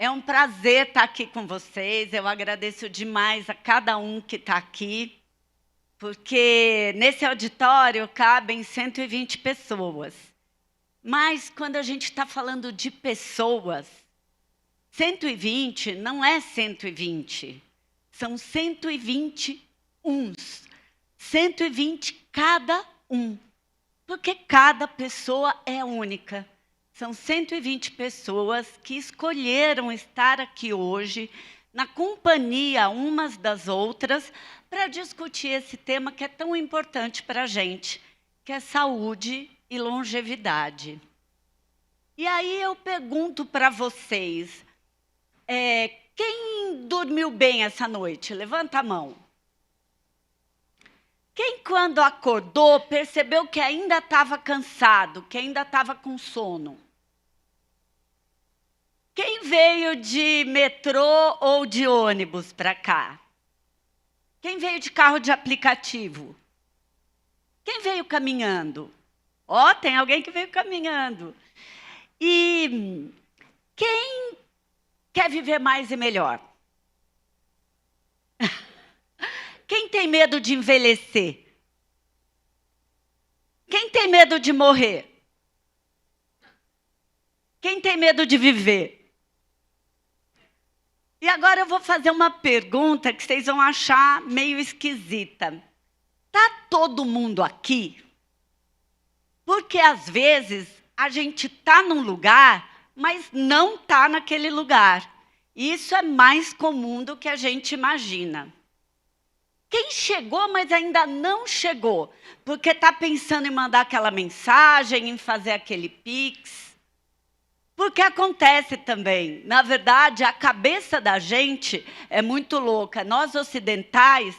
É um prazer estar aqui com vocês. Eu agradeço demais a cada um que está aqui, porque nesse auditório cabem 120 pessoas. Mas quando a gente está falando de pessoas, 120 não é 120, são 120 uns. 120 cada um, porque cada pessoa é única. São 120 pessoas que escolheram estar aqui hoje, na companhia umas das outras, para discutir esse tema que é tão importante para a gente, que é saúde e longevidade. E aí eu pergunto para vocês, quem dormiu bem essa noite? Levanta a mão. Quem, quando acordou, percebeu que ainda estava cansado, que ainda estava com sono? Quem veio de metrô ou de ônibus para cá? Quem veio de carro de aplicativo? Quem veio caminhando? Ó, tem alguém que veio caminhando. E quem quer viver mais e melhor? Quem tem medo de envelhecer? Quem tem medo de morrer? Quem tem medo de viver? E agora eu vou fazer uma pergunta que vocês vão achar meio esquisita. Tá todo mundo aqui? Porque às vezes a gente tá num lugar, mas não tá naquele lugar. E isso é mais comum do que a gente imagina. Quem chegou, mas ainda não chegou, porque está pensando em mandar aquela mensagem, em fazer aquele pix. Porque acontece também. Na verdade, a cabeça da gente é muito louca. Nós ocidentais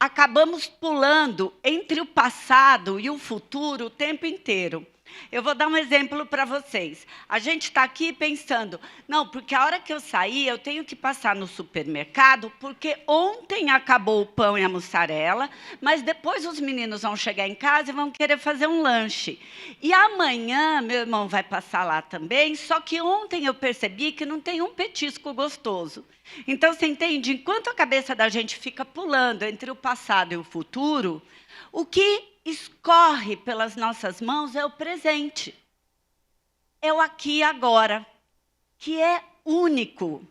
acabamos pulando entre o passado e o futuro o tempo inteiro. Eu vou dar um exemplo para vocês. A gente está aqui pensando, não, porque a hora que eu sair, eu tenho que passar no supermercado, porque ontem acabou o pão e a mussarela, mas depois os meninos vão chegar em casa e vão querer fazer um lanche. E amanhã meu irmão vai passar lá também, só que ontem eu percebi que não tem um petisco gostoso. Então, você entende? Enquanto a cabeça da gente fica pulando entre o passado e o futuro, o que escorre pelas nossas mãos é o presente. É o aqui e agora, que é único.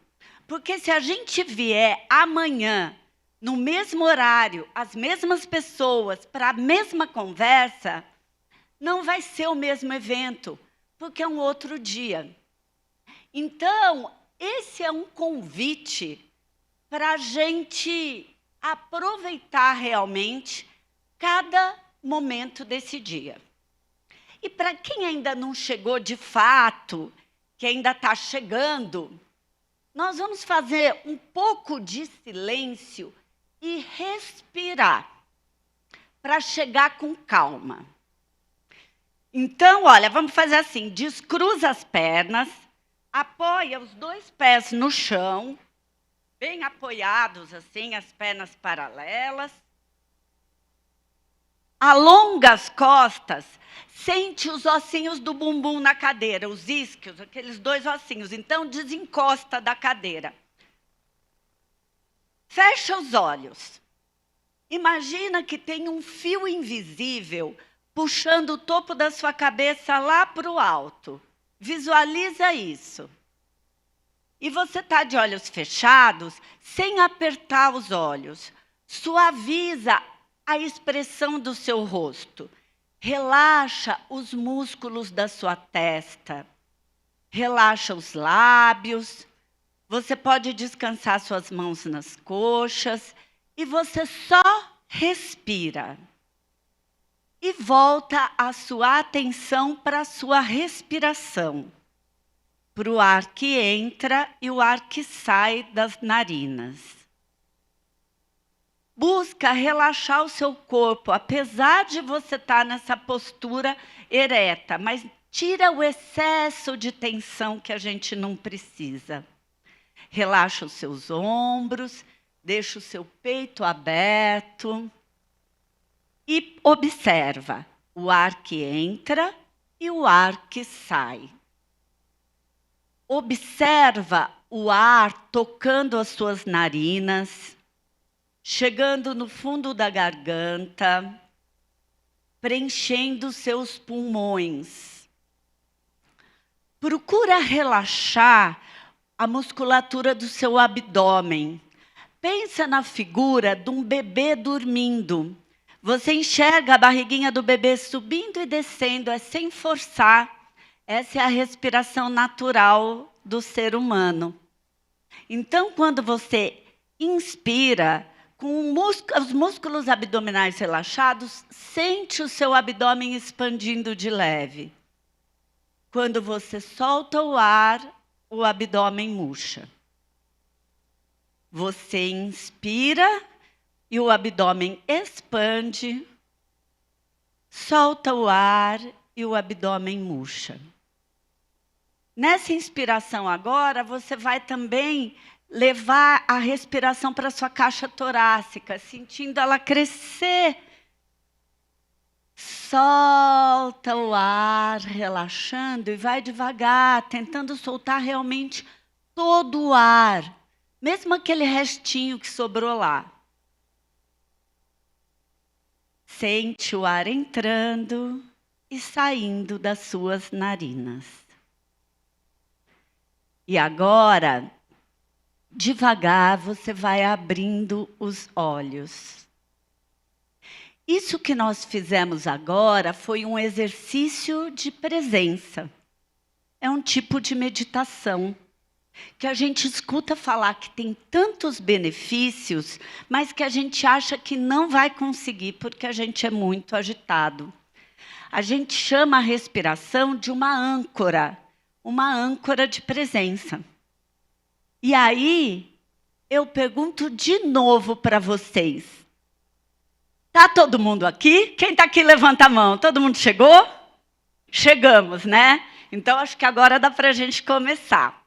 Porque se a gente vier amanhã, no mesmo horário, as mesmas pessoas, para a mesma conversa, não vai ser o mesmo evento, porque é um outro dia. Então, esse é um convite para a gente aproveitar realmente cada momento desse dia. E para quem ainda não chegou de fato, que ainda está chegando, nós vamos fazer um pouco de silêncio e respirar, para chegar com calma. Então, olha, vamos fazer assim, descruza as pernas, apoia os dois pés no chão, bem apoiados assim, as pernas paralelas. Alonga as costas, sente os ossinhos do bumbum na cadeira, os isquios, aqueles dois ossinhos. Então, desencosta da cadeira. Fecha os olhos. Imagina que tem um fio invisível puxando o topo da sua cabeça lá para o alto. Visualiza isso. E você está de olhos fechados, sem apertar os olhos. Suaviza a expressão do seu rosto. Relaxa os músculos da sua testa. Relaxa os lábios. Você pode descansar suas mãos nas coxas. E você só respira. E volta a sua atenção para a sua respiração. Para o ar que entra e o ar que sai das narinas. Busca relaxar o seu corpo, apesar de você estar nessa postura ereta, mas tira o excesso de tensão que a gente não precisa. Relaxa os seus ombros, deixa o seu peito aberto e observa o ar que entra e o ar que sai. Observa o ar tocando as suas narinas, chegando no fundo da garganta, preenchendo seus pulmões. Procura relaxar a musculatura do seu abdômen. Pensa na figura de um bebê dormindo. Você enxerga a barriguinha do bebê subindo e descendo, é sem forçar. Essa é a respiração natural do ser humano. Então, quando você inspira, com os músculos abdominais relaxados, sente o seu abdômen expandindo de leve. Quando você solta o ar, o abdômen murcha. Você inspira e o abdômen expande, solta o ar e o abdômen murcha. Nessa inspiração agora, você vai também levar a respiração para a sua caixa torácica, sentindo ela crescer. Solta o ar, relaxando, e vai devagar, tentando soltar realmente todo o ar, mesmo aquele restinho que sobrou lá. Sente o ar entrando e saindo das suas narinas. E agora, devagar, você vai abrindo os olhos. Isso que nós fizemos agora foi um exercício de presença. É um tipo de meditação que a gente escuta falar que tem tantos benefícios, mas que a gente acha que não vai conseguir porque a gente é muito agitado. A gente chama a respiração de uma âncora de presença. E aí, eu pergunto de novo para vocês. Tá todo mundo aqui? Quem está aqui, levanta a mão. Todo mundo chegou? Chegamos, né? Então, acho que agora dá para a gente começar.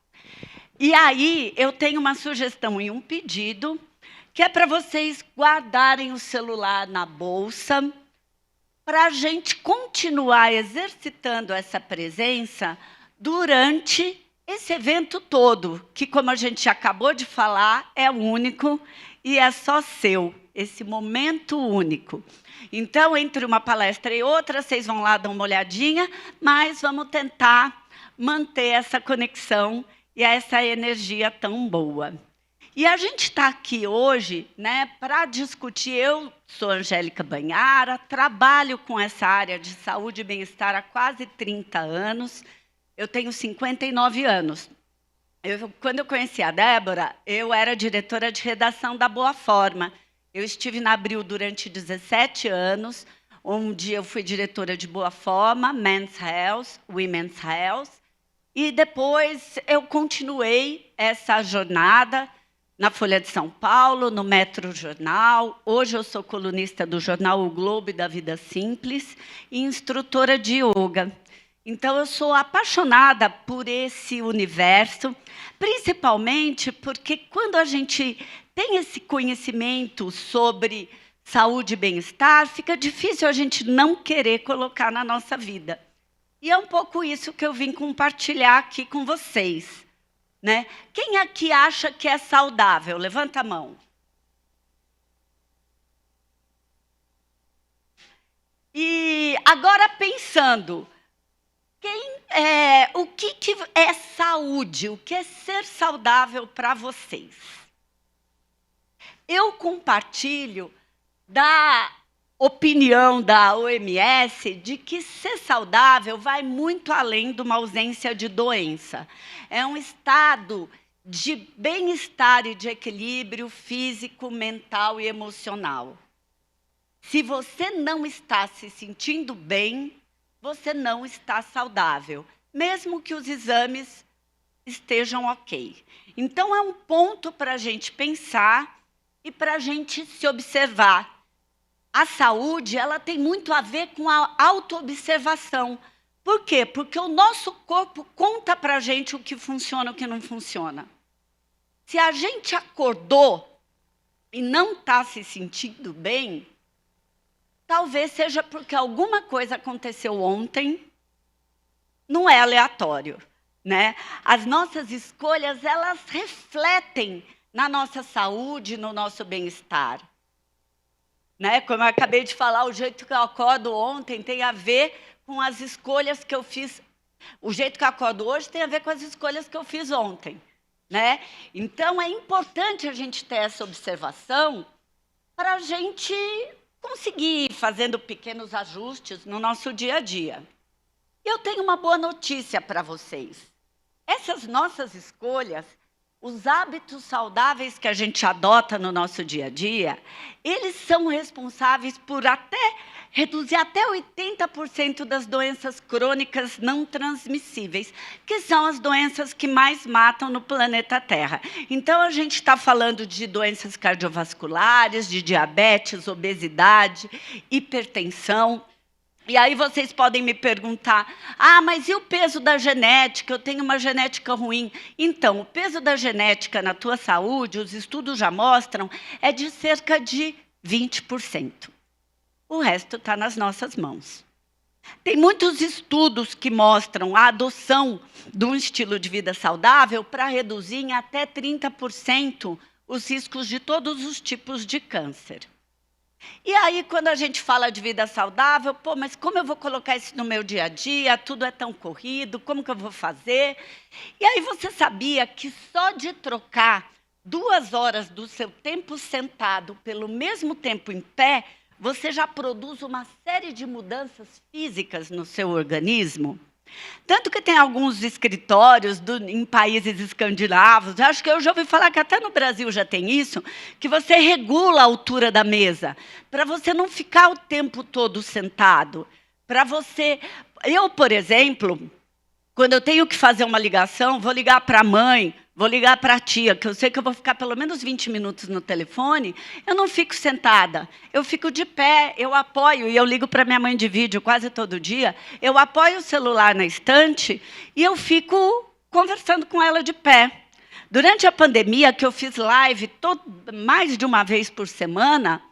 E aí, eu tenho uma sugestão e um pedido, que é para vocês guardarem o celular na bolsa, para a gente continuar exercitando essa presença durante esse evento todo, que, como a gente acabou de falar, é único e é só seu, esse momento único. Então, entre uma palestra e outra, vocês vão lá dar uma olhadinha, mas vamos tentar manter essa conexão e essa energia tão boa. E a gente está aqui hoje, né, para discutir. Eu sou Angélica Banhara, trabalho com essa área de saúde e bem-estar há quase 30 anos. Eu tenho 59 anos. Quando eu conheci a Débora, eu era diretora de redação da Boa Forma. Eu estive na Abril durante 17 anos. Um dia eu fui diretora de Boa Forma, Men's Health, Women's Health. E depois eu continuei essa jornada na Folha de São Paulo, no Metro Jornal. Hoje eu sou colunista do jornal O Globo e da Vida Simples e instrutora de yoga. Então, eu sou apaixonada por esse universo, principalmente porque quando a gente tem esse conhecimento sobre saúde e bem-estar, fica difícil a gente não querer colocar na nossa vida. E é um pouco isso que eu vim compartilhar aqui com vocês, né? Quem aqui acha que é saudável? Levanta a mão. E agora pensando, o que é saúde? O que é ser saudável para vocês? Eu compartilho da opinião da OMS de que ser saudável vai muito além de uma ausência de doença. É um estado de bem-estar e de equilíbrio físico, mental e emocional. Se você não está se sentindo bem, você não está saudável, mesmo que os exames estejam ok. Então, é um ponto para a gente pensar e para a gente se observar. A saúde, ela tem muito a ver com a autoobservação. Por quê? Porque o nosso corpo conta para a gente o que funciona e o que não funciona. Se a gente acordou e não está se sentindo bem, talvez seja porque alguma coisa aconteceu ontem, não é aleatório. né? As nossas escolhas, elas refletem na nossa saúde, no nosso bem-estar. Né? Como eu acabei de falar, o jeito que eu acordo ontem tem a ver com as escolhas que eu fiz. O jeito que eu acordo hoje tem a ver com as escolhas que eu fiz ontem. Né? Então, é importante a gente ter essa observação para a gente conseguir ir fazendo pequenos ajustes no nosso dia a dia. Eu tenho uma boa notícia para vocês. Essas nossas escolhas, os hábitos saudáveis que a gente adota no nosso dia a dia, eles são responsáveis por reduzir até 80% das doenças crônicas não transmissíveis, que são as doenças que mais matam no planeta Terra. Então, a gente está falando de doenças cardiovasculares, de diabetes, obesidade, hipertensão. E aí vocês podem me perguntar, mas e o peso da genética? Eu tenho uma genética ruim. Então, o peso da genética na tua saúde, os estudos já mostram, é de cerca de 20%. O resto está nas nossas mãos. Tem muitos estudos que mostram a adoção de um estilo de vida saudável para reduzir em até 30% os riscos de todos os tipos de câncer. E aí, quando a gente fala de vida saudável, mas como eu vou colocar isso no meu dia a dia? Tudo é tão corrido, como que eu vou fazer? E aí, você sabia que só de trocar 2 horas do seu tempo sentado pelo mesmo tempo em pé, você já produz uma série de mudanças físicas no seu organismo? Tanto que tem alguns escritórios em países escandinavos, acho que eu já ouvi falar que até no Brasil já tem isso, que você regula a altura da mesa, para você não ficar o tempo todo sentado. Eu, por exemplo, quando eu tenho que fazer uma ligação, vou ligar para a mãe, vou ligar para a tia, que eu sei que eu vou ficar pelo menos 20 minutos no telefone, eu não fico sentada, eu fico de pé, eu apoio, e eu ligo para minha mãe de vídeo quase todo dia, eu apoio o celular na estante e eu fico conversando com ela de pé. Durante a pandemia, que eu fiz live mais de uma vez por semana,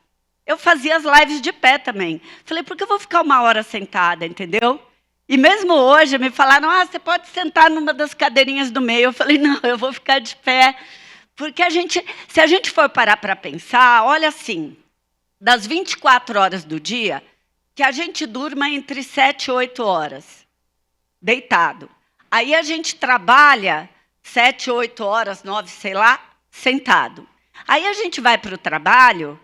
eu fazia as lives de pé também. Falei, por que eu vou ficar 1 hora sentada, entendeu? E mesmo hoje me falaram, você pode sentar numa das cadeirinhas do meio. Eu falei, não, eu vou ficar de pé. Porque se a gente for parar para pensar, olha assim, das 24 horas do dia, que a gente durma entre 7 e 8 horas, deitado. Aí a gente trabalha 7, 8 horas, 9, sei lá, sentado. Aí a gente vai para o trabalho,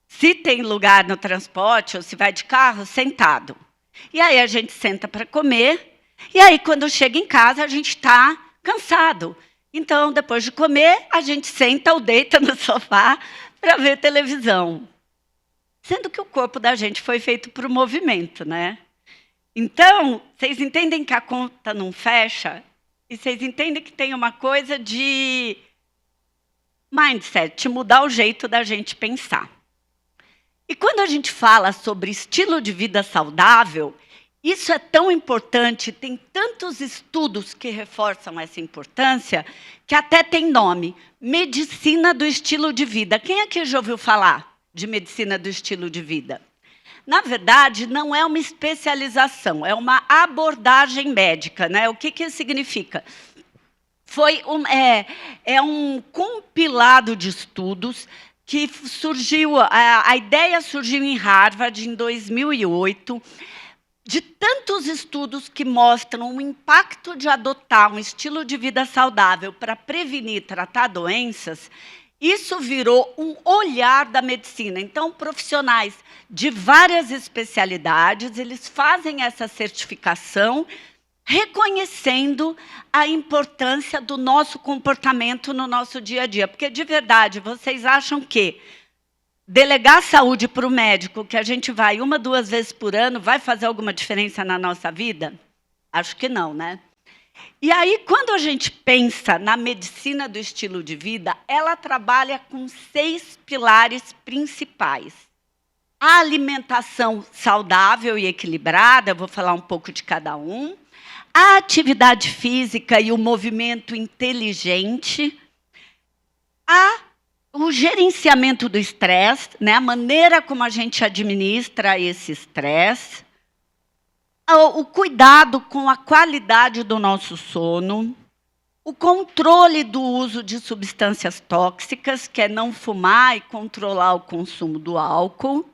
se tem lugar no transporte ou se vai de carro, sentado. E aí a gente senta para comer, e aí quando chega em casa a gente está cansado. Então, depois de comer, a gente senta ou deita no sofá para ver televisão. Sendo que o corpo da gente foi feito para o movimento, né? Então, vocês entendem que a conta não fecha? E vocês entendem que tem uma coisa de mindset, de mudar o jeito da gente pensar. E quando a gente fala sobre estilo de vida saudável, isso é tão importante, tem tantos estudos que reforçam essa importância, que até tem nome, medicina do estilo de vida. Quem aqui já ouviu falar de medicina do estilo de vida? Na verdade, não é uma especialização, é uma abordagem médica, né? O que isso significa? É um compilado de estudos que surgiu, a ideia surgiu em Harvard em 2008, de tantos estudos que mostram o impacto de adotar um estilo de vida saudável para prevenir e tratar doenças, isso virou um olhar da medicina. Então, profissionais de várias especialidades, eles fazem essa certificação, reconhecendo a importância do nosso comportamento no nosso dia a dia. Porque, de verdade, vocês acham que delegar a saúde para o médico, que a gente vai 1, 2 vezes por ano, vai fazer alguma diferença na nossa vida? Acho que não, né? E aí, quando a gente pensa na medicina do estilo de vida, ela trabalha com 6 pilares principais. A alimentação saudável e equilibrada, eu vou falar um pouco de cada um. A atividade física e o movimento inteligente, o gerenciamento do estresse, né, a maneira como a gente administra esse estresse, o cuidado com a qualidade do nosso sono, o controle do uso de substâncias tóxicas, que é não fumar e controlar o consumo do álcool.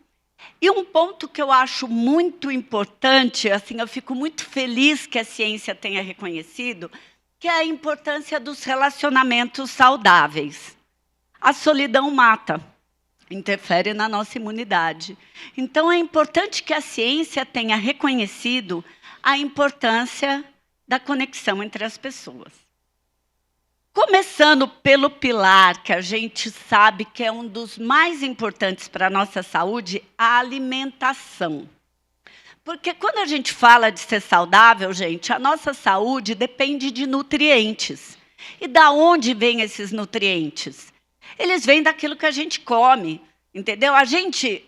E um ponto que eu acho muito importante, assim, eu fico muito feliz que a ciência tenha reconhecido, que é a importância dos relacionamentos saudáveis. A solidão mata, interfere na nossa imunidade. Então, é importante que a ciência tenha reconhecido a importância da conexão entre as pessoas. Começando pelo pilar, que a gente sabe que é um dos mais importantes para a nossa saúde, a alimentação. Porque quando a gente fala de ser saudável, gente, a nossa saúde depende de nutrientes. E da onde vêm esses nutrientes? Eles vêm daquilo que a gente come, entendeu? A gente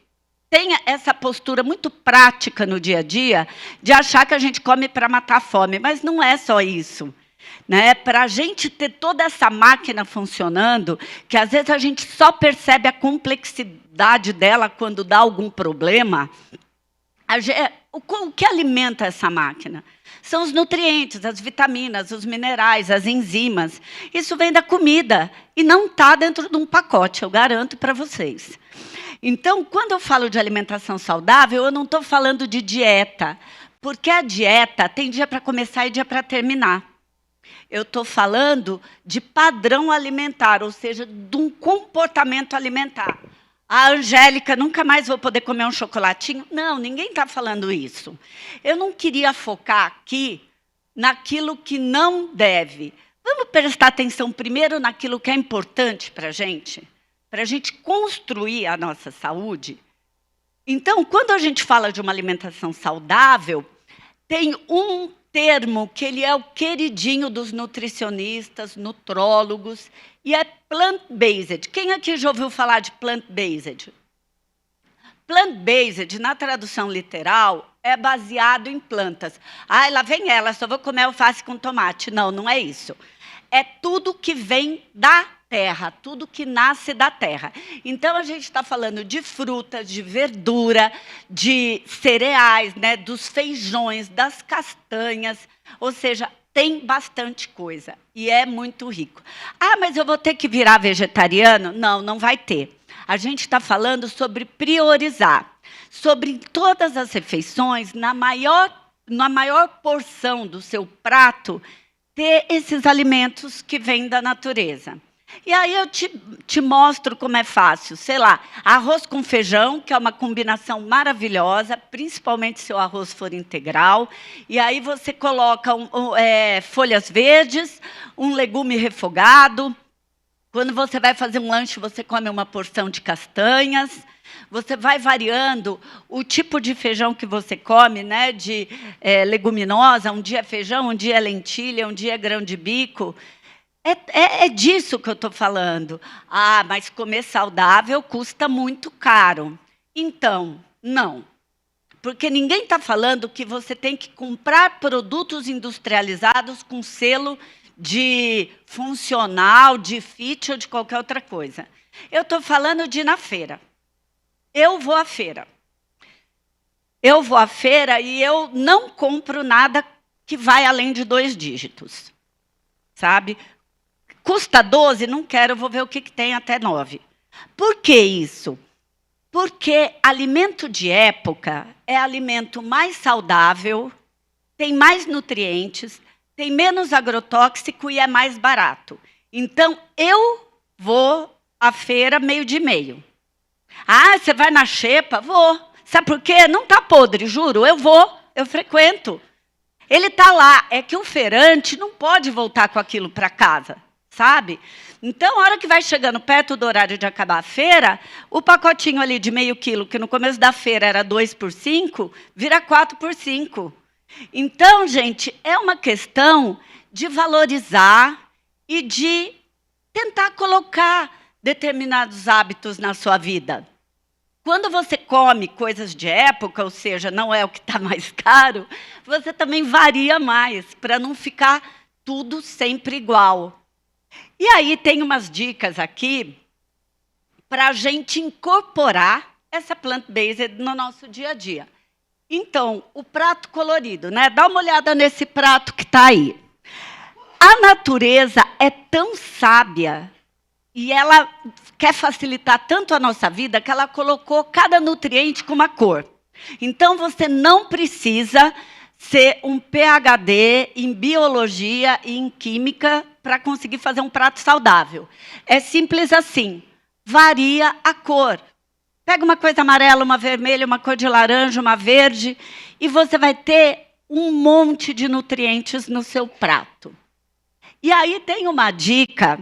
tem essa postura muito prática no dia a dia de achar que a gente come para matar a fome, mas não é só isso. Né? Para a gente ter toda essa máquina funcionando, que às vezes a gente só percebe a complexidade dela quando dá algum problema, o que alimenta essa máquina? São os nutrientes, as vitaminas, os minerais, as enzimas. Isso vem da comida e não está dentro de um pacote, eu garanto para vocês. Então, quando eu falo de alimentação saudável, eu não estou falando de dieta, porque a dieta tem dia para começar e dia para terminar. Eu estou falando de padrão alimentar, ou seja, de um comportamento alimentar. A Angélica, nunca mais vou poder comer um chocolatinho? Não, ninguém está falando isso. Eu não queria focar aqui naquilo que não deve. Vamos prestar atenção primeiro naquilo que é importante para a gente construir a nossa saúde? Então, quando a gente fala de uma alimentação saudável, tem um termo que ele é o queridinho dos nutricionistas, nutrólogos, e é plant-based. Quem aqui já ouviu falar de plant-based? Plant-based, na tradução literal, é baseado em plantas. Ah, lá vem ela, só vou comer alface com tomate. Não, não é isso. É tudo que vem da terra, tudo que nasce da terra. Então, a gente está falando de frutas, de verdura, de cereais, né, dos feijões, das castanhas, ou seja, tem bastante coisa e é muito rico. Ah, mas eu vou ter que virar vegetariano? Não, não vai ter. A gente está falando sobre priorizar, sobre todas as refeições, na maior porção do seu prato, ter esses alimentos que vêm da natureza. E aí eu te mostro como é fácil. Sei lá, arroz com feijão, que é uma combinação maravilhosa, principalmente se o arroz for integral. E aí você coloca folhas verdes, um legume refogado. Quando você vai fazer um lanche, você come uma porção de castanhas. Você vai variando o tipo de feijão que você come, né, de leguminosa. Um dia é feijão, um dia é lentilha, um dia é grão de bico. É disso que eu estou falando. Ah, mas comer saudável custa muito caro. Então, não. Porque ninguém está falando que você tem que comprar produtos industrializados com selo de funcional, de fit ou de qualquer outra coisa. Eu estou falando de ir na feira. Eu vou à feira. Eu vou à feira e eu não compro nada que vai além de 2 dígitos. Sabe? Custa 12? Não quero, vou ver o que tem até 9. Por que isso? Porque alimento de época é alimento mais saudável, tem mais nutrientes, tem menos agrotóxico e é mais barato. Então, eu vou à feira meio de meio. Ah, você vai na xepa? Vou. Sabe por quê? Não está podre, juro. Eu vou, eu frequento. Ele está lá. É que o feirante não pode voltar com aquilo para casa. Sabe? Então, a hora que vai chegando perto do horário de acabar a feira, o pacotinho ali de meio quilo, que no começo da feira era 2 por 5, vira 4 por 5. Então, gente, é uma questão de valorizar e de tentar colocar determinados hábitos na sua vida. Quando você come coisas de época, ou seja, não é o que está mais caro, você também varia mais, para não ficar tudo sempre igual. E aí tem umas dicas aqui para a gente incorporar essa plant-based no nosso dia a dia. Então, o prato colorido, né? Dá uma olhada nesse prato que está aí. A natureza é tão sábia e ela quer facilitar tanto a nossa vida que ela colocou cada nutriente com uma cor. Então, você não precisa ser um PhD em biologia e em química para conseguir fazer um prato saudável. É simples assim, varia a cor. Pega uma coisa amarela, uma vermelha, uma cor de laranja, uma verde, e você vai ter um monte de nutrientes no seu prato. E aí tem uma dica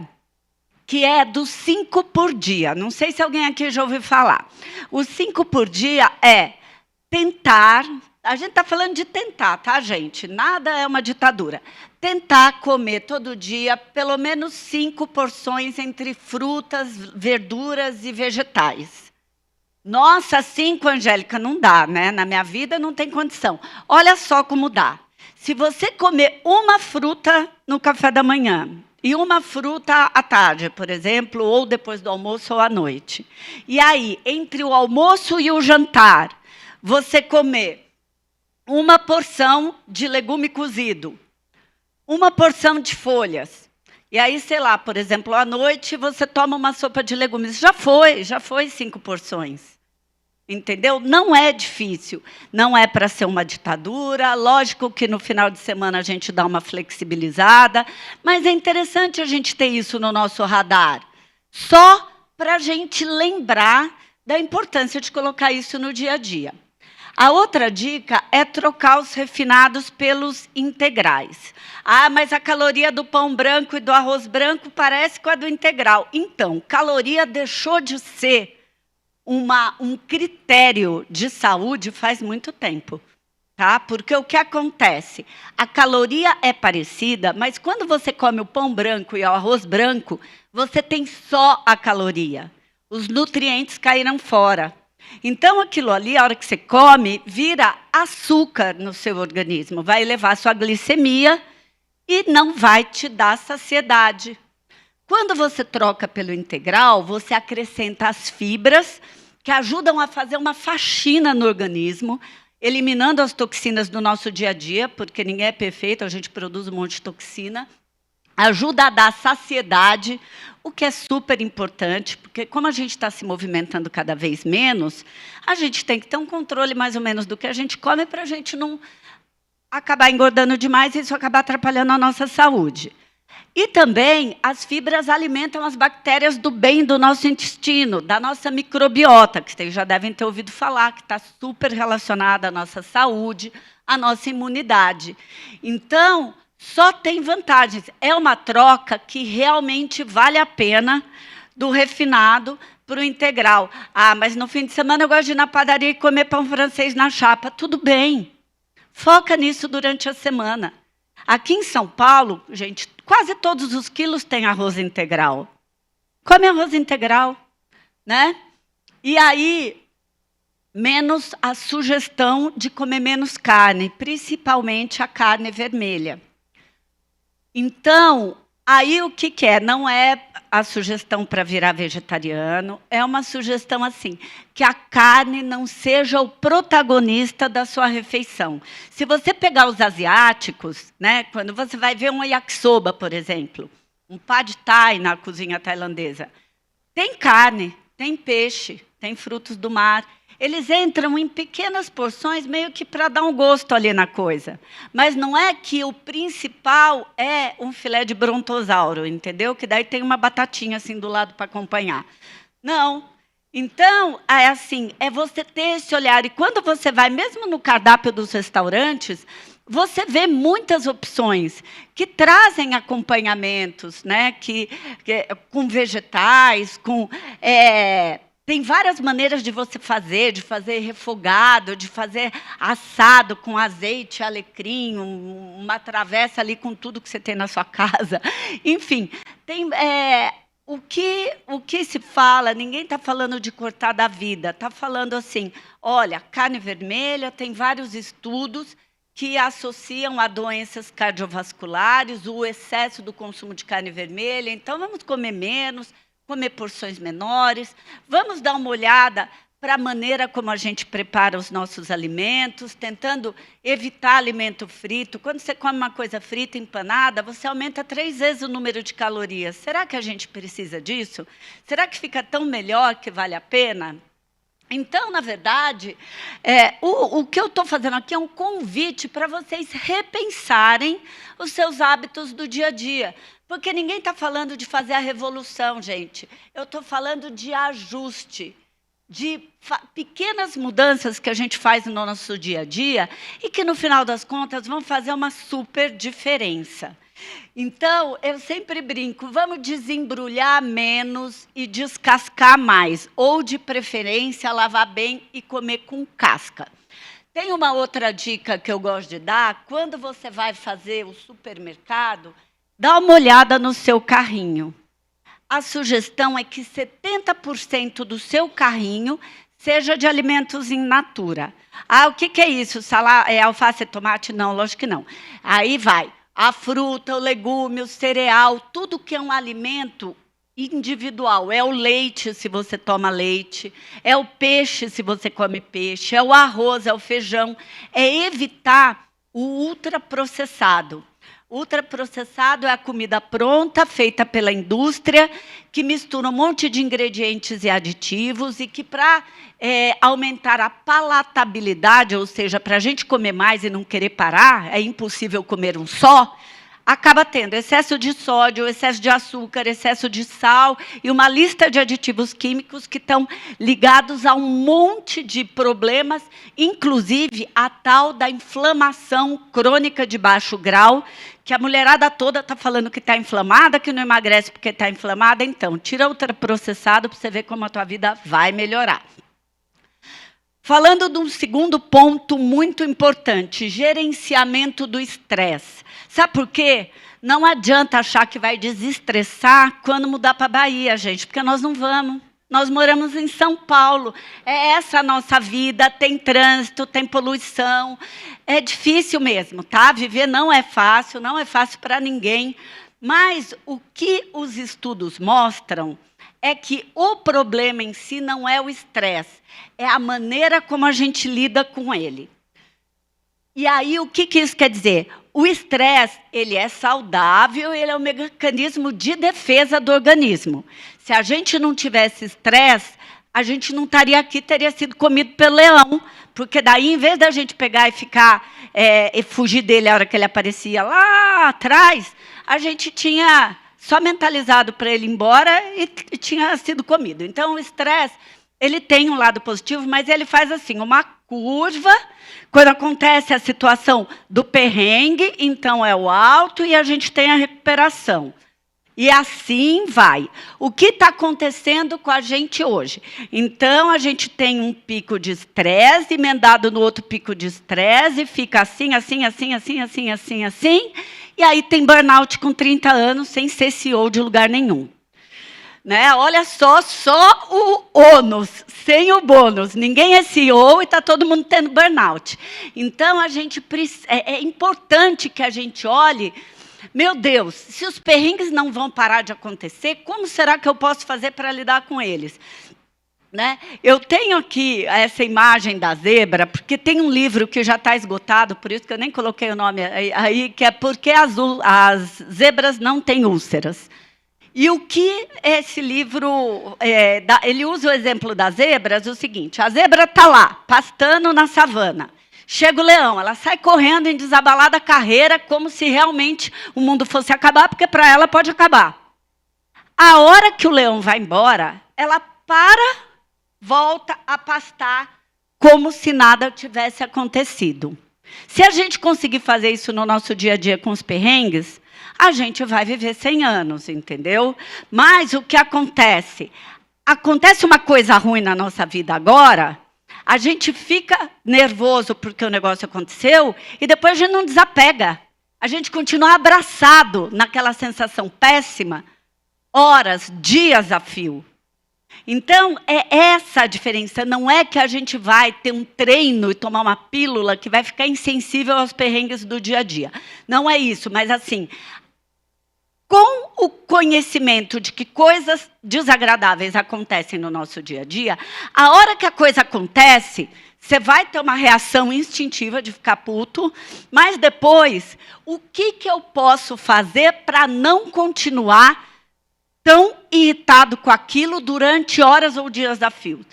que é dos 5 por dia. Não sei se alguém aqui já ouviu falar. Os 5 por dia é tentar, a gente está falando de tentar, tá, gente? Nada é uma ditadura. Tentar comer todo dia pelo menos 5 porções entre frutas, verduras e vegetais. Nossa, 5, Angélica, não dá, né? Na minha vida não tem condição. Olha só como dá. Se você comer uma fruta no café da manhã e uma fruta à tarde, por exemplo, ou depois do almoço ou à noite, e aí, entre o almoço e o jantar, você comer uma porção de legume cozido, uma porção de folhas, e aí, sei lá, por exemplo, à noite você toma uma sopa de legumes. Já foi 5 porções. Entendeu? Não é difícil, não é para ser uma ditadura, lógico que no final de semana a gente dá uma flexibilizada, mas é interessante a gente ter isso no nosso radar, só para a gente lembrar da importância de colocar isso no dia a dia. A outra dica é trocar os refinados pelos integrais. Ah, mas a caloria do pão branco e do arroz branco parece com a do integral. Então, caloria deixou de ser um critério de saúde faz muito tempo, tá? Porque o que acontece? A caloria é parecida, mas quando você come o pão branco e o arroz branco, você tem só a caloria. Os nutrientes caíram fora. Então, aquilo ali, a hora que você come, vira açúcar no seu organismo, vai elevar a sua glicemia e não vai te dar saciedade. Quando você troca pelo integral, você acrescenta as fibras, que ajudam a fazer uma faxina no organismo, eliminando as toxinas do nosso dia a dia, porque ninguém é perfeito, a gente produz um monte de toxina. Ajuda a dar saciedade, o que é super importante, porque como a gente está se movimentando cada vez menos, a gente tem que ter um controle mais ou menos do que a gente come para a gente não acabar engordando demais e isso acabar atrapalhando a nossa saúde. E também as fibras alimentam as bactérias do bem do nosso intestino, da nossa microbiota, que vocês já devem ter ouvido falar, que está super relacionada à nossa saúde, à nossa imunidade. Então, só tem vantagens. É uma troca que realmente vale a pena do refinado para o integral. Ah, mas no fim de semana eu gosto de ir na padaria e comer pão francês na chapa. Tudo bem. Foca nisso durante a semana. Aqui em São Paulo, gente, quase todos os quilos têm arroz integral. Come arroz integral, né? E aí, menos a sugestão de comer menos carne, principalmente a carne vermelha. Então, aí o que é? Não é a sugestão para virar vegetariano, é uma sugestão assim, que a carne não seja o protagonista da sua refeição. Se você pegar os asiáticos, né, quando você vai ver um yakisoba, por exemplo, um pad thai na cozinha tailandesa, tem carne, tem peixe, tem frutos do mar. Eles entram em pequenas porções, meio que para dar um gosto ali na coisa. Mas não é que o principal é um filé de brontossauro, entendeu? Que daí tem uma batatinha assim do lado para acompanhar. Não. Então, é assim, é você ter esse olhar. E quando você vai, mesmo no cardápio dos restaurantes, você vê muitas opções que trazem acompanhamentos, né? Com vegetais, com... tem várias maneiras de você fazer, de fazer refogado, de fazer assado com azeite, alecrim, uma travessa ali com tudo que você tem na sua casa. Enfim, tem, o que se fala, ninguém está falando de cortar da vida, está falando assim, olha, carne vermelha, tem vários estudos que associam a doenças cardiovasculares, o excesso do consumo de carne vermelha, então vamos comer menos, comer porções menores, vamos dar uma olhada para a maneira como a gente prepara os nossos alimentos, tentando evitar alimento frito. Quando você come uma coisa frita, empanada, você aumenta 3 vezes o número de calorias. Será que a gente precisa disso? Será que fica tão melhor que vale a pena? Então, na verdade, o que eu estou fazendo aqui é um convite para vocês repensarem os seus hábitos do dia a dia. Porque ninguém está falando de fazer a revolução, gente. Eu estou falando de ajuste, de pequenas mudanças que a gente faz no nosso dia a dia e que, no final das contas, vão fazer uma super diferença. Então, eu sempre brinco, vamos desembrulhar menos e descascar mais, ou, de preferência, lavar bem e comer com casca. Tem uma outra dica que eu gosto de dar, quando você vai fazer o supermercado, dá uma olhada no seu carrinho. A sugestão é que 70% do seu carrinho seja de alimentos in natura. Ah, o que é isso? Alface e tomate? Não, lógico que não. Aí vai a fruta, o legume, o cereal, tudo que é um alimento individual. É o leite, se você toma leite, é o peixe, se você come peixe, é o arroz, é o feijão. É evitar o ultraprocessado. Ultraprocessado é a comida pronta, feita pela indústria, que mistura um monte de ingredientes e aditivos e que, para aumentar a palatabilidade, ou seja, para a gente comer mais e não querer parar, é impossível comer um só, acaba tendo excesso de sódio, excesso de açúcar, excesso de sal e uma lista de aditivos químicos que estão ligados a um monte de problemas, inclusive a tal da inflamação crônica de baixo grau, que a mulherada toda está falando que está inflamada, que não emagrece porque está inflamada. Então, tira ultraprocessado para você ver como a tua vida vai melhorar. Falando de um segundo ponto muito importante, gerenciamento do estresse. Sabe por quê? Não adianta achar que vai desestressar quando mudar para a Bahia, gente, porque nós não vamos. Nós moramos em São Paulo. É essa a nossa vida, tem trânsito, tem poluição. É difícil mesmo, tá? Viver não é fácil para ninguém. Mas o que os estudos mostram é que o problema em si não é o estresse, é a maneira como a gente lida com ele. E aí, o que isso quer dizer? O estresse, ele é saudável, ele é um mecanismo de defesa do organismo. Se a gente não tivesse estresse, a gente não estaria aqui, teria sido comido pelo leão, porque daí, em vez da gente pegar e ficar e fugir dele a hora que ele aparecia lá atrás, a gente tinha só mentalizado para ele ir embora e tinha sido comido. Então, o estresse, ele tem um lado positivo, mas ele faz assim, uma curva. Quando acontece a situação do perrengue, então é o alto e a gente tem a recuperação. E assim vai. O que está acontecendo com a gente hoje? Então, a gente tem um pico de estresse, emendado no outro pico de estresse, e fica assim, assim, assim, assim, assim, assim, assim, e aí tem burnout com 30 anos, sem ser CEO de lugar nenhum. Né? Olha só o ônus, sem o bônus. Ninguém é CEO e está todo mundo tendo burnout. Então, é importante que a gente olhe, meu Deus, se os perrengues não vão parar de acontecer, como será que eu posso fazer para lidar com eles? Né? Eu tenho aqui essa imagem da zebra, porque tem um livro que já está esgotado, por isso que eu nem coloquei o nome aí, que é Porque as Zebras Não Têm Úlceras. E o que esse livro, ele usa o exemplo das zebras, o seguinte, a zebra está lá, pastando na savana. Chega o leão, ela sai correndo em desabalada carreira, como se realmente o mundo fosse acabar, porque para ela pode acabar. A hora que o leão vai embora, ela volta a pastar, como se nada tivesse acontecido. Se a gente conseguir fazer isso no nosso dia a dia com os perrengues, a gente vai viver 100 anos, entendeu? Mas o que acontece? Acontece uma coisa ruim na nossa vida agora, a gente fica nervoso porque o negócio aconteceu e depois a gente não desapega. A gente continua abraçado naquela sensação péssima, horas, dias a fio. Então, é essa a diferença. Não é que a gente vai ter um treino e tomar uma pílula que vai ficar insensível aos perrengues do dia a dia. Não é isso, mas assim, com o conhecimento de que coisas desagradáveis acontecem no nosso dia a dia, a hora que a coisa acontece, você vai ter uma reação instintiva de ficar puto, mas depois, o que eu posso fazer para não continuar tão irritado com aquilo durante horas ou dias a fio?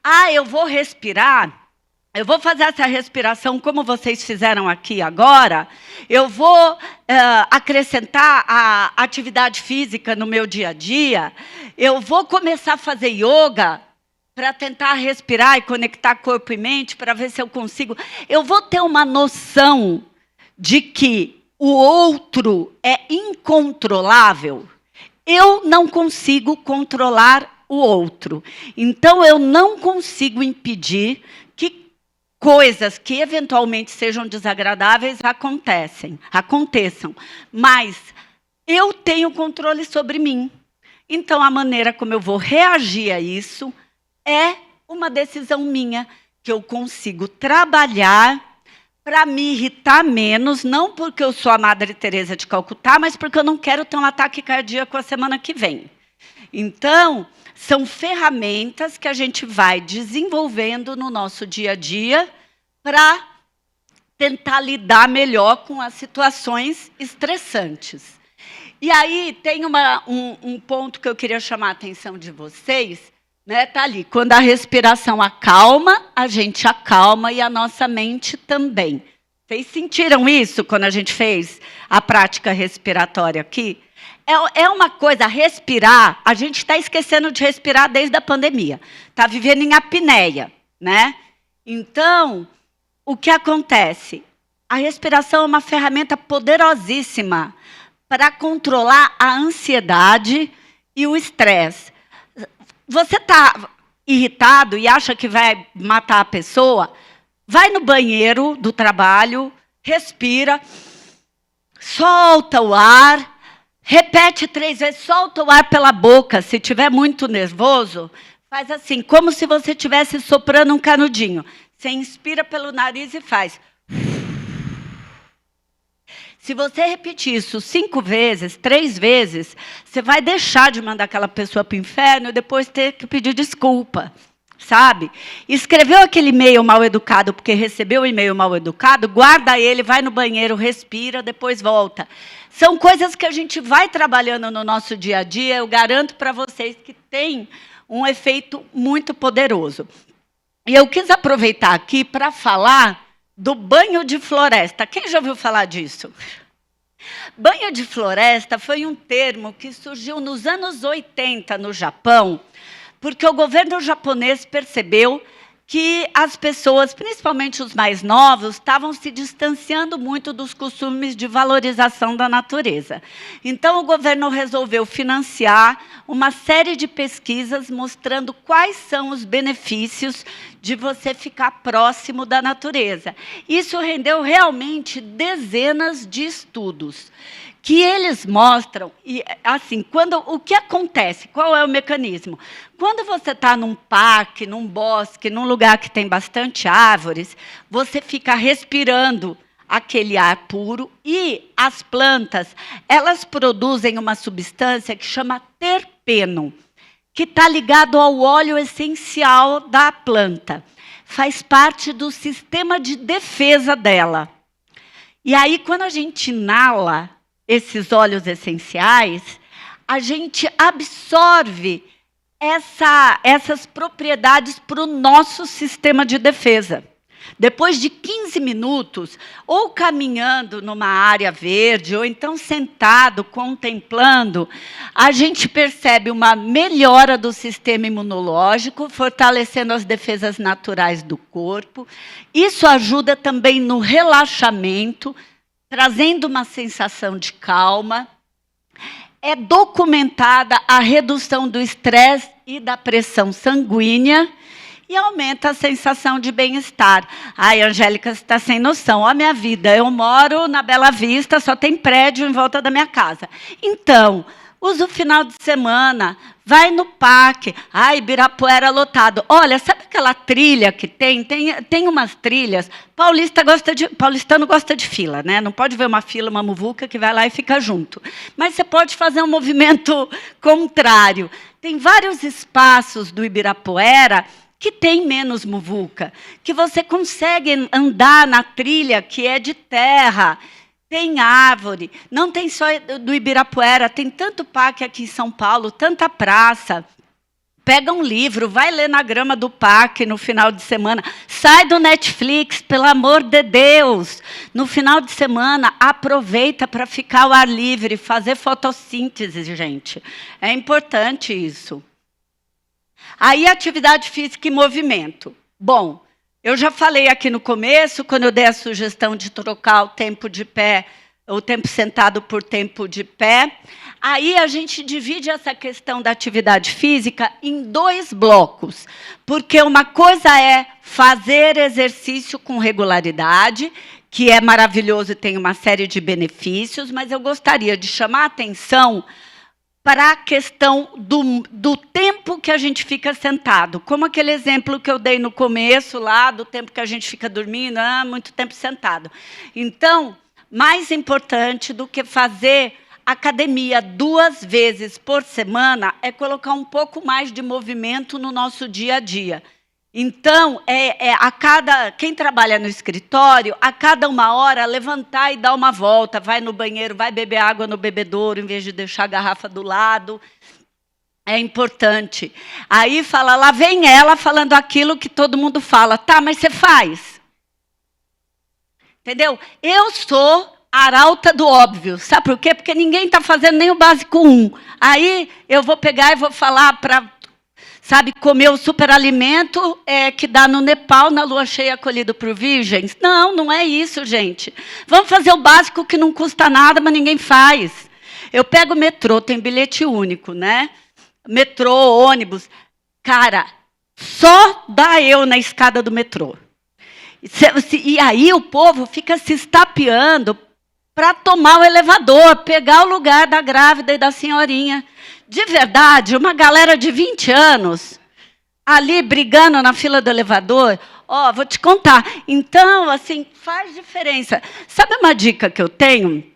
Ah, eu vou respirar. Eu vou fazer essa respiração como vocês fizeram aqui agora. Eu vou acrescentar a atividade física no meu dia a dia. Eu vou começar a fazer yoga para tentar respirar e conectar corpo e mente para ver se eu consigo. Eu vou ter uma noção de que o outro é incontrolável. Eu não consigo controlar o outro. Então, eu não consigo impedir que coisas que eventualmente sejam desagradáveis aconteçam. Mas eu tenho controle sobre mim. Então, a maneira como eu vou reagir a isso é uma decisão minha, que eu consigo trabalhar para me irritar menos, não porque eu sou a Madre Teresa de Calcutá, mas porque eu não quero ter um ataque cardíaco a semana que vem. Então, são ferramentas que a gente vai desenvolvendo no nosso dia a dia para tentar lidar melhor com as situações estressantes. E aí tem um ponto que eu queria chamar a atenção de vocês, né? Tá ali, quando a respiração acalma, a gente acalma e a nossa mente também. Vocês sentiram isso quando a gente fez a prática respiratória aqui? É uma coisa, respirar, a gente está esquecendo de respirar desde a pandemia. Está vivendo em apneia, né? Então, o que acontece? A respiração é uma ferramenta poderosíssima para controlar a ansiedade e o estresse. Você está irritado e acha que vai matar a pessoa? Vai no banheiro do trabalho, respira, solta o ar, repete 3 vezes, solta o ar pela boca. Se estiver muito nervoso, faz assim, como se você estivesse soprando um canudinho. Você inspira pelo nariz e faz. Se você repetir isso 5 vezes, 3 vezes, você vai deixar de mandar aquela pessoa para o inferno e depois ter que pedir desculpa, sabe? Escreveu aquele e-mail mal educado porque recebeu o e-mail mal educado, guarda ele, vai no banheiro, respira, depois volta. São coisas que a gente vai trabalhando no nosso dia a dia, eu garanto para vocês que tem um efeito muito poderoso. E eu quis aproveitar aqui para falar do banho de floresta. Quem já ouviu falar disso? Banho de floresta foi um termo que surgiu nos anos 80 no Japão, porque o governo japonês percebeu que as pessoas, principalmente os mais novos, estavam se distanciando muito dos costumes de valorização da natureza. Então, o governo resolveu financiar uma série de pesquisas mostrando quais são os benefícios de você ficar próximo da natureza. Isso rendeu realmente dezenas de estudos que eles mostram, e assim, o que acontece, qual é o mecanismo? Quando você está num parque, num bosque, num lugar que tem bastante árvores, você fica respirando aquele ar puro e as plantas, elas produzem uma substância que chama terpeno, que está ligado ao óleo essencial da planta. Faz parte do sistema de defesa dela. E aí, quando a gente inala esses óleos essenciais, a gente absorve essas propriedades para o nosso sistema de defesa. Depois de 15 minutos, ou caminhando numa área verde, ou então sentado, contemplando, a gente percebe uma melhora do sistema imunológico, fortalecendo as defesas naturais do corpo. Isso ajuda também no relaxamento, trazendo uma sensação de calma. É documentada a redução do estresse e da pressão sanguínea e aumenta a sensação de bem-estar. Ai, Angélica, você está sem noção. Ó, minha vida, eu moro na Bela Vista, só tem prédio em volta da minha casa. Então, Usa o final de semana, vai no parque. Ai, Ibirapuera lotado. Olha, sabe aquela trilha que tem? Tem umas trilhas. Paulistano gosta de fila, né? Não pode ver uma fila, uma muvuca que vai lá e fica junto. Mas você pode fazer um movimento contrário. Tem vários espaços do Ibirapuera que tem menos muvuca, que você consegue andar na trilha que é de terra. Tem árvore, não tem só do Ibirapuera, tem tanto parque aqui em São Paulo, tanta praça. Pega um livro, vai ler na grama do parque no final de semana. Sai do Netflix, pelo amor de Deus. No final de semana, aproveita para ficar ao ar livre, fazer fotossíntese, gente. É importante isso. Aí, atividade física e movimento. Bom, eu já falei aqui no começo, quando eu dei a sugestão de trocar o tempo de pé, o tempo sentado por tempo de pé. Aí a gente divide essa questão da atividade física em 2 blocos, porque uma coisa é fazer exercício com regularidade, que é maravilhoso e tem uma série de benefícios, mas eu gostaria de chamar a atenção para a questão do tempo que a gente fica sentado. Como aquele exemplo que eu dei no começo, lá, do tempo que a gente fica dormindo, muito tempo sentado. Então, mais importante do que fazer academia 2 vezes por semana é colocar um pouco mais de movimento no nosso dia a dia. Então, quem trabalha no escritório, a cada 1 hora, levantar e dar uma volta, vai no banheiro, vai beber água no bebedouro, em vez de deixar a garrafa do lado. É importante. Aí fala, lá vem ela falando aquilo que todo mundo fala. Tá, mas você faz. Entendeu? Eu sou a arauta do óbvio. Sabe por quê? Porque ninguém está fazendo nem o básico 1. Aí eu vou pegar e vou falar para... Sabe, comer o superalimento que dá no Nepal, na lua cheia, acolhido por virgens? Não, não é isso, gente. Vamos fazer o básico que não custa nada, mas ninguém faz. Eu pego o metrô, tem bilhete único, né? Metrô, ônibus. Cara, só dá eu na escada do metrô. E aí o povo fica se estapeando para tomar o elevador, pegar o lugar da grávida e da senhorinha. De verdade, uma galera de 20 anos, ali brigando na fila do elevador, vou te contar. Então, assim, faz diferença. Sabe uma dica que eu tenho?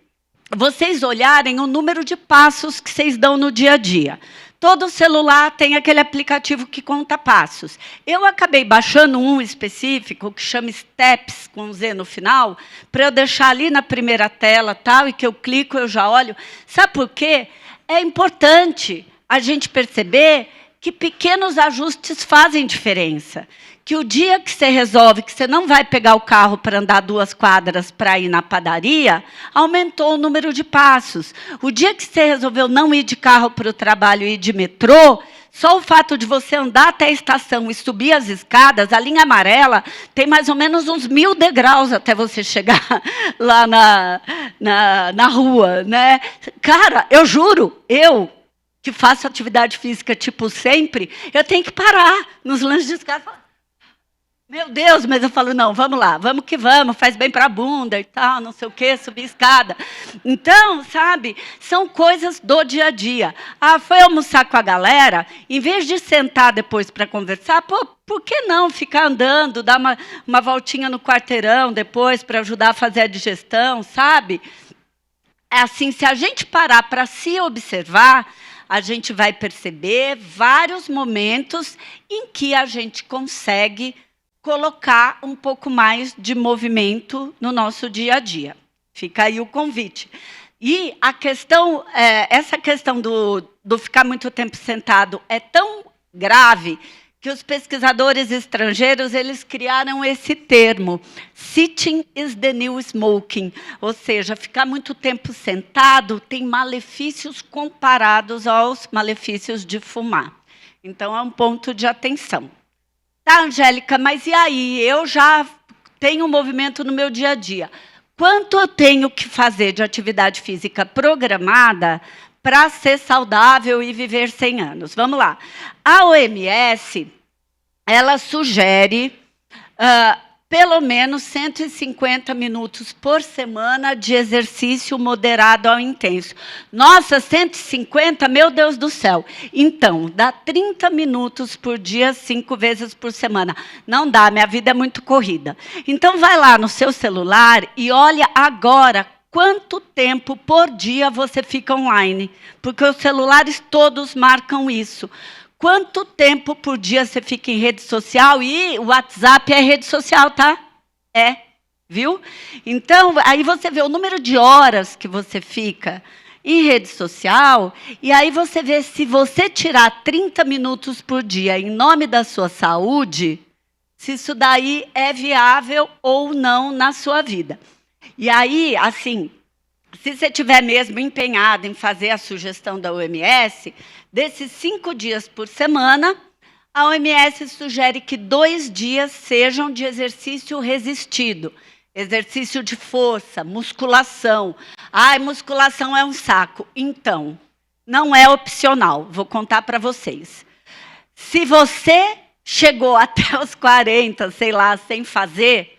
Vocês olharem o número de passos que vocês dão no dia a dia. Todo celular tem aquele aplicativo que conta passos. Eu acabei baixando um específico, que chama Steps, com Z no final, para eu deixar ali na primeira tela, tal, e que eu clico, eu já olho. Sabe por quê? É importante a gente perceber que pequenos ajustes fazem diferença. Que o dia que você resolve que você não vai pegar o carro para andar 2 quadras para ir na padaria, aumentou o número de passos. O dia que você resolveu não ir de carro para o trabalho e ir de metrô, só o fato de você andar até a estação e subir as escadas, a linha amarela, tem mais ou menos uns 1000 degraus até você chegar lá na rua, né? Cara, eu juro, eu que faço atividade física tipo sempre, eu tenho que parar nos lances de escada. Meu Deus, mas eu falo, não, vamos lá, vamos que vamos, faz bem para a bunda e tal, não sei o quê, subir escada. Então, sabe, são coisas do dia a dia. Foi almoçar com a galera, em vez de sentar depois para conversar, por que não ficar andando, dar uma voltinha no quarteirão depois para ajudar a fazer a digestão, sabe? É assim, se a gente parar para se observar, a gente vai perceber vários momentos em que a gente consegue colocar um pouco mais de movimento no nosso dia a dia. Fica aí o convite. E a questão, essa questão do ficar muito tempo sentado é tão grave que os pesquisadores estrangeiros eles criaram esse termo, sitting is the new smoking, ou seja, ficar muito tempo sentado tem malefícios comparados aos malefícios de fumar. Então, é um ponto de atenção. Tá, Angélica, mas e aí? Eu já tenho movimento no meu dia a dia. Quanto eu tenho que fazer de atividade física programada para ser saudável e viver 100 anos? Vamos lá. A OMS, ela sugere pelo menos 150 minutos por semana de exercício moderado ao intenso. Nossa, 150? Meu Deus do céu. Então, dá 30 minutos por dia, 5 vezes por semana. Não dá, minha vida é muito corrida. Então, vai lá no seu celular e olha agora quanto tempo por dia você fica online. Porque os celulares todos marcam isso. Quanto tempo por dia você fica em rede social? E o WhatsApp é rede social, tá? É, viu? Então, aí você vê o número de horas que você fica em rede social, e aí você vê se você tirar 30 minutos por dia em nome da sua saúde, se isso daí é viável ou não na sua vida. E aí, assim, se você estiver mesmo empenhado em fazer a sugestão da OMS, desses 5 dias por semana, a OMS sugere que 2 dias sejam de exercício resistido. Exercício de força, musculação. Ai, musculação é um saco. Então, não é opcional. Vou contar para vocês. Se você chegou até os 40, sei lá, sem fazer,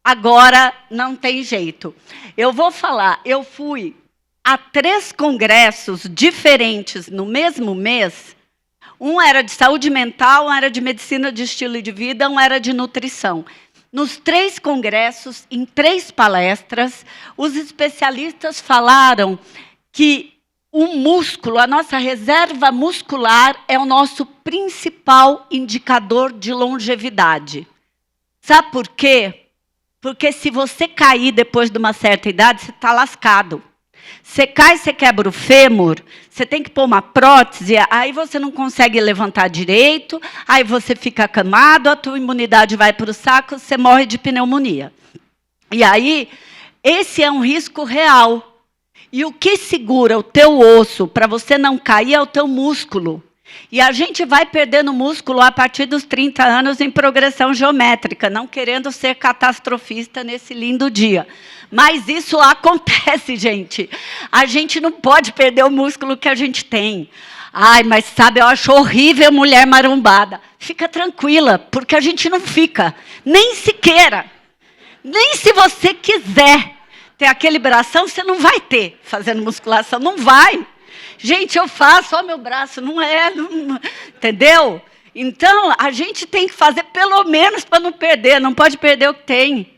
agora não tem jeito. Eu vou falar, eu fui a 3 congressos diferentes no mesmo mês. Um era de saúde mental, um era de medicina de estilo de vida, um era de nutrição. Nos 3 congressos, em 3 palestras, os especialistas falaram que o músculo, a nossa reserva muscular, é o nosso principal indicador de longevidade. Sabe por quê? Porque se você cair depois de uma certa idade, você está lascado. Você cai, você quebra o fêmur, você tem que pôr uma prótese, aí você não consegue levantar direito, aí você fica acamado, a tua imunidade vai para o saco, você morre de pneumonia. E aí, esse é um risco real. E o que segura o teu osso para você não cair é o teu músculo. E a gente vai perdendo músculo a partir dos 30 anos em progressão geométrica, não querendo ser catastrofista nesse lindo dia. Mas isso acontece, gente. A gente não pode perder o músculo que a gente tem. Ai, mas sabe, eu acho horrível mulher marombada. Fica tranquila, porque a gente não fica. Nem se queira. Nem se você quiser ter aquele bração, você não vai ter fazendo musculação. Não vai. Gente, eu faço, ó, meu braço, não é, não, entendeu? Então, a gente tem que fazer pelo menos para não perder, não pode perder o que tem.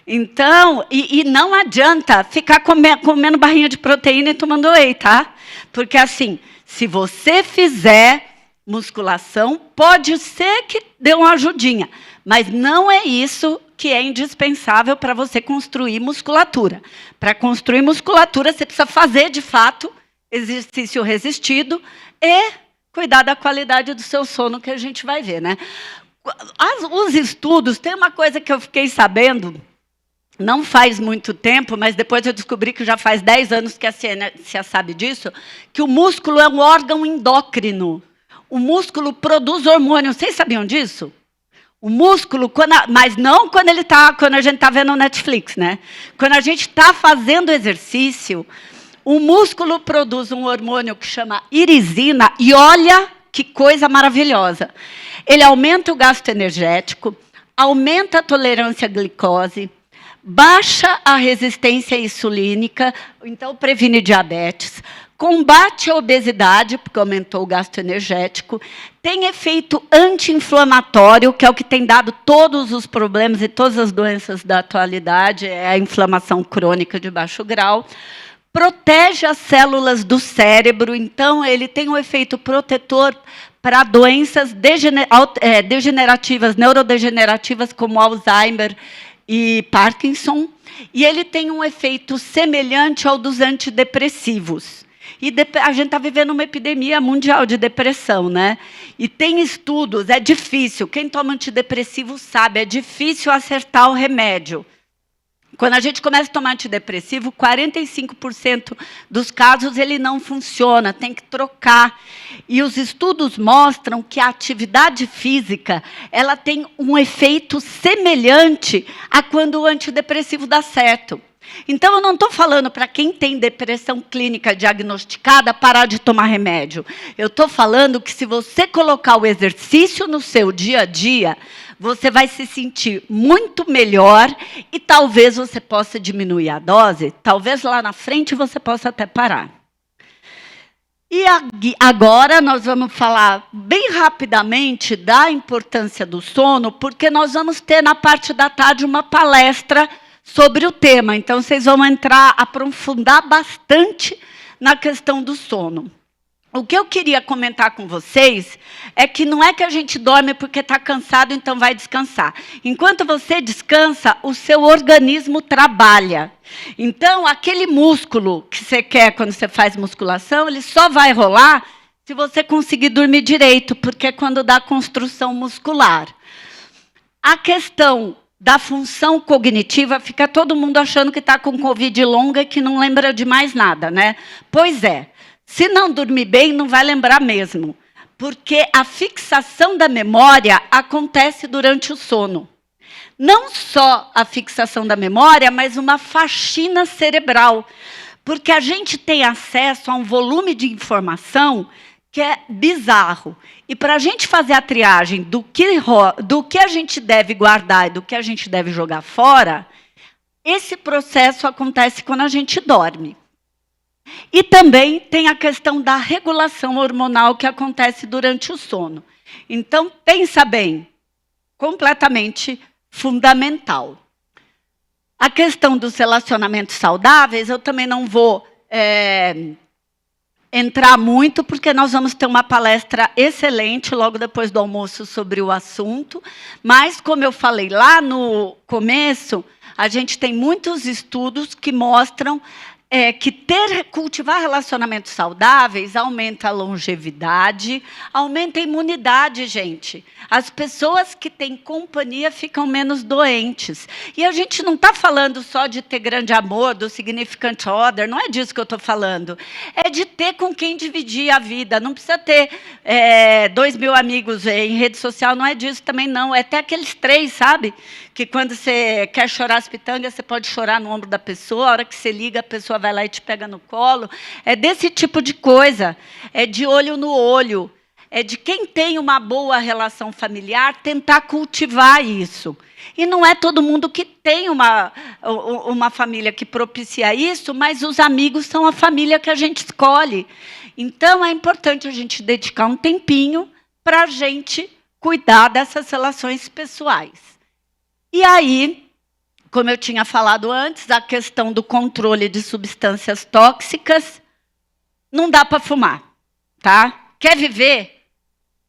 Então, e não adianta ficar comendo barrinha de proteína e tomando whey, tá? Porque assim, se você fizer musculação, pode ser que dê uma ajudinha, mas não é isso que é indispensável para você construir musculatura. Para construir musculatura, você precisa fazer, de fato, exercício resistido e cuidar da qualidade do seu sono, que a gente vai ver, né? Os estudos, tem uma coisa que eu fiquei sabendo, não faz muito tempo, mas depois eu descobri que já faz 10 anos que a ciência sabe disso, que o músculo é um órgão endócrino. O músculo produz hormônio. Vocês sabiam disso? O músculo, mas não quando a gente está vendo Netflix, né? Quando a gente está fazendo exercício, o músculo produz um hormônio que chama irisina, e olha que coisa maravilhosa. Ele aumenta o gasto energético, aumenta a tolerância à glicose, baixa a resistência insulínica, então previne diabetes, combate a obesidade, porque aumentou o gasto energético, tem efeito anti-inflamatório, que é o que tem dado todos os problemas e todas as doenças da atualidade, é a inflamação crônica de baixo grau, protege as células do cérebro, então ele tem um efeito protetor para doenças degenerativas, neurodegenerativas, como Alzheimer e Parkinson, e ele tem um efeito semelhante ao dos antidepressivos. E a gente está vivendo uma epidemia mundial de depressão, né? E tem estudos, é difícil, quem toma antidepressivo sabe, é difícil acertar o remédio. Quando a gente começa a tomar antidepressivo, 45% dos casos ele não funciona, tem que trocar. E os estudos mostram que a atividade física ela tem um efeito semelhante a quando o antidepressivo dá certo. Então, eu não estou falando para quem tem depressão clínica diagnosticada parar de tomar remédio. Eu estou falando que se você colocar o exercício no seu dia a dia, você vai se sentir muito melhor e talvez você possa diminuir a dose, talvez lá na frente você possa até parar. E agora nós vamos falar bem rapidamente da importância do sono, porque nós vamos ter na parte da tarde uma palestra sobre o tema. Então, vocês vão aprofundar bastante na questão do sono. O que eu queria comentar com vocês é que não é que a gente dorme porque está cansado, então vai descansar. Enquanto você descansa, o seu organismo trabalha. Então, aquele músculo que você quer quando você faz musculação, ele só vai rolar se você conseguir dormir direito, porque é quando dá construção muscular. A questão da função cognitiva, fica todo mundo achando que está com Covid longa e que não lembra de mais nada, né? Pois é. Se não dormir bem, não vai lembrar mesmo, porque a fixação da memória acontece durante o sono. Não só a fixação da memória, mas uma faxina cerebral, porque a gente tem acesso a um volume de informação que é bizarro. E para a gente fazer a triagem do que a gente deve guardar e do que a gente deve jogar fora, esse processo acontece quando a gente dorme. E também tem a questão da regulação hormonal que acontece durante o sono. Então, pensa bem, completamente fundamental. A questão dos relacionamentos saudáveis, eu também não vou entrar muito, porque nós vamos ter uma palestra excelente logo depois do almoço sobre o assunto. Mas, como eu falei lá no começo, a gente tem muitos estudos que mostram que cultivar relacionamentos saudáveis aumenta a longevidade, aumenta a imunidade, gente. As pessoas que têm companhia ficam menos doentes. E a gente não está falando só de ter grande amor, do significant other, não é disso que eu estou falando. É de ter com quem dividir a vida. Não precisa ter 2.000 amigos em rede social, não é disso também, não. É até aqueles 3, sabe? Que quando você quer chorar as pitangas, você pode chorar no ombro da pessoa, a hora que você liga, a pessoa vai lá e te pega no colo. É desse tipo de coisa, é de olho no olho, é de quem tem uma boa relação familiar tentar cultivar isso. E não é todo mundo que tem uma família que propicia isso, mas os amigos são a família que a gente escolhe. Então, é importante a gente dedicar um tempinho para a gente cuidar dessas relações pessoais. E aí, como eu tinha falado antes, a questão do controle de substâncias tóxicas, não dá para fumar, tá? Quer viver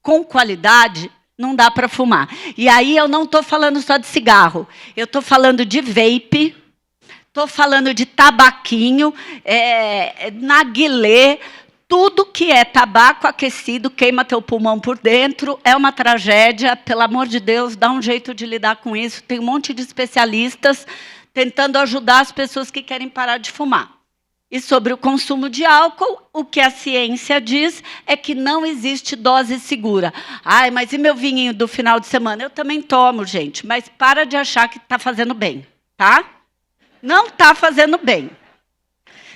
com qualidade, não dá para fumar. E aí eu não estou falando só de cigarro, eu estou falando de vape, estou falando de tabaquinho, narguilé. Tudo que é tabaco aquecido queima teu pulmão por dentro, é uma tragédia. Pelo amor de Deus, dá um jeito de lidar com isso. Tem um monte de especialistas tentando ajudar as pessoas que querem parar de fumar. E sobre o consumo de álcool, o que a ciência diz é que não existe dose segura. Ai, mas e meu vinhinho do final de semana? Eu também tomo, gente, mas para de achar que está fazendo bem, tá? Não está fazendo bem.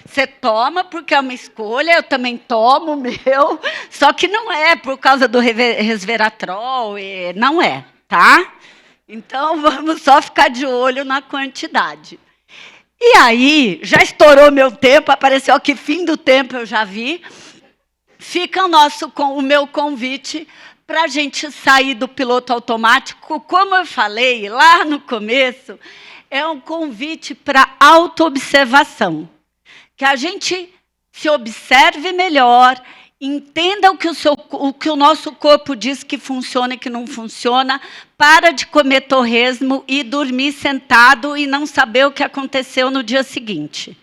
Você toma porque é uma escolha, eu também tomo o meu, só que não é por causa do resveratrol, não é, tá? Então, vamos só ficar de olho na quantidade. E aí, já estourou meu tempo, apareceu aqui, fim do tempo, eu já vi. Fica o meu convite para a gente sair do piloto automático. Como eu falei lá no começo, é um convite para autoobservação. Que a gente se observe melhor, entenda o que o nosso corpo diz que funciona e que não funciona, para de comer torresmo e dormir sentado e não saber o que aconteceu no dia seguinte.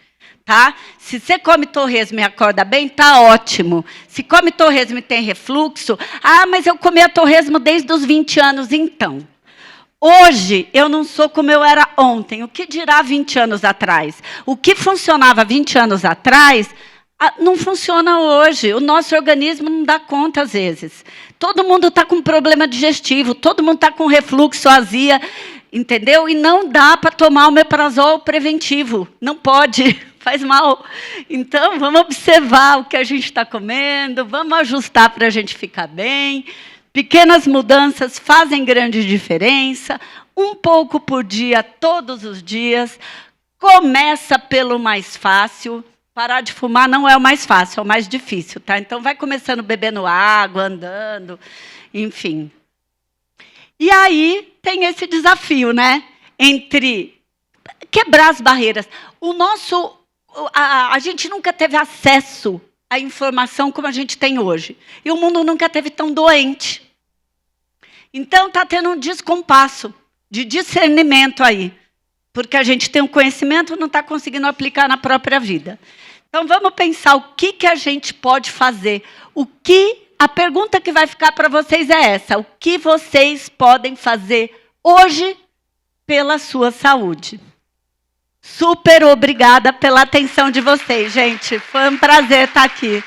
Tá? Se você come torresmo e acorda bem, tá ótimo. Se come torresmo e tem refluxo, mas eu comia torresmo desde os 20 anos, então. Hoje, eu não sou como eu era ontem. O que dirá 20 anos atrás? O que funcionava 20 anos atrás, não funciona hoje. O nosso organismo não dá conta, às vezes. Todo mundo está com problema digestivo, todo mundo está com refluxo, azia. entendeu? E não dá para tomar o omeprazol preventivo, não pode, faz mal. Então, vamos observar o que a gente está comendo, vamos ajustar para a gente ficar bem. Pequenas mudanças fazem grande diferença, um pouco por dia, todos os dias. Começa pelo mais fácil. Parar de fumar não é o mais fácil, é o mais difícil, tá? Então, vai começando bebendo água, andando, enfim. E aí, tem esse desafio, né? Entre quebrar as barreiras. A gente nunca teve acesso à informação como a gente tem hoje. E o mundo nunca teve tão doente. Então, está tendo um descompasso de discernimento aí. Porque a gente tem um conhecimento e não está conseguindo aplicar na própria vida. Então, vamos pensar o que a gente pode fazer. A pergunta que vai ficar para vocês é essa. O que vocês podem fazer hoje pela sua saúde? Super obrigada pela atenção de vocês, gente. Foi um prazer estar aqui.